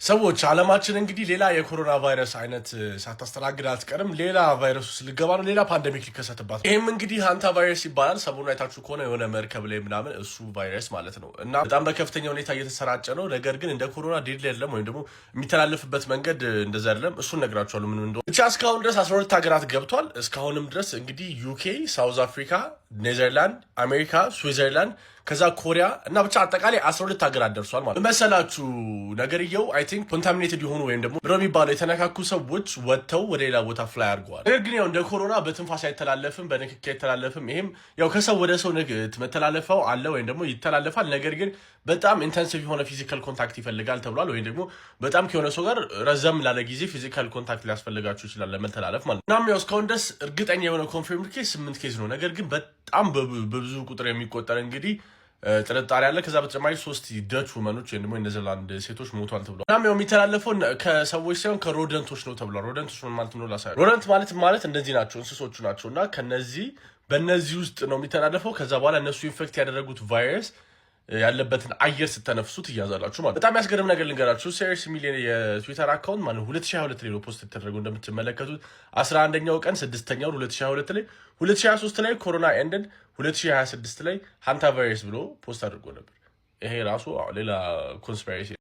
ሰዎች ዓለማችን እንግዲህ ሌላ የኮሮና ቫይረስ አይነት ሳታስተናግድ አትቀርም። ሌላ ቫይረስ ውስጥ ልገባ ነው። ሌላ ፓንደሚክ ሊከሰትባት። ይህም እንግዲህ ሃንታ ቫይረስ ይባላል። ሰሞኑን አይታችሁ ከሆነ የሆነ መርከብ ላይ ምናምን እሱ ቫይረስ ማለት ነው እና በጣም በከፍተኛ ሁኔታ እየተሰራጨ ነው። ነገር ግን እንደ ኮሮና ዴድሊ አይደለም፣ ወይም ደግሞ የሚተላለፍበት መንገድ እንደዛ አይደለም። እሱን ነግራችኋለሁ ምን እንደሆነ። ብቻ እስካሁን ድረስ 12 ሀገራት ገብቷል። እስካሁንም ድረስ እንግዲህ ዩኬ፣ ሳውዝ አፍሪካ፣ ኔዘርላንድ፣ አሜሪካ፣ ስዊዘርላንድ ከዛ ኮሪያ እና ብቻ አጠቃላይ 12 ሀገራት ደርሷል ማለት መሰላችሁ። ነገርየው አይ ቲንክ ኮንታሚኔትድ የሆኑ ወይም ደግሞ ብሎ የሚባለው የተነካኩ ሰዎች ወጥተው ወደ ሌላ ቦታ ፍላይ አድርገዋል። ነገር ግን ያው እንደ ኮሮና በትንፋሽ አይተላለፍም፣ በንክኪ አይተላለፍም። ይሄም ያው ከሰው ወደ ሰው መተላለፈው አለ ወይም ደግሞ ይተላለፋል። ነገር ግን በጣም ኢንተንሲቭ የሆነ ፊዚካል ኮንታክት ይፈልጋል ተብሏል። ወይም ደግሞ በጣም ከሆነ ሰው ጋር ረዘም ላለ ጊዜ ፊዚካል ኮንታክት ሊያስፈልጋችሁ ይችላል ለመተላለፍ ማለት ነው። እናም ያው እስካሁን ድረስ እርግጠኛ የሆነ ኮንፊርምድ ኬስ 8 ኬዝ ነው። ነገር ግን በጣም በብዙ ቁጥር የሚቆጠር እንግዲህ ጥርጣሬ አለ። ከዛ በተጨማሪ 3 ደች ውመኖች ወይም ደግሞ የኔዘርላንድ ሴቶች ሞቷል ተብሏል። እናም ያው የሚተላለፈው ከሰዎች ሳይሆን ከሮደንቶች ነው ተብሏል። ሮደንቶች ምን ማለት ነው ላሳያችሁ። ሮደንት ማለት እንደዚህ ናቸው፣ እንስሶቹ ናቸው እና በእነዚህ ውስጥ ነው የሚተላለፈው። ከዛ በኋላ እነሱ ኢንፌክት ያደረጉት ቫይረስ ያለበትን አየር ስተነፍሱት እያዛላችሁ ማለት። በጣም ያስገርም ነገር ልንገራችሁ። ሴሪየስ ሚሊዮን የትዊተር አካውንት ማለት 2022 ላይ ነው ፖስት የተደረገው እንደምትመለከቱት 11ኛው ቀን 6ኛው 2022 ላይ 2023 ላይ ኮሮና ኤንድን 2026 ላይ ሃንታ ቫይረስ ብሎ ፖስት አድርጎ ነበር። ይሄ ራሱ ሌላ ኮንስፒሬሲ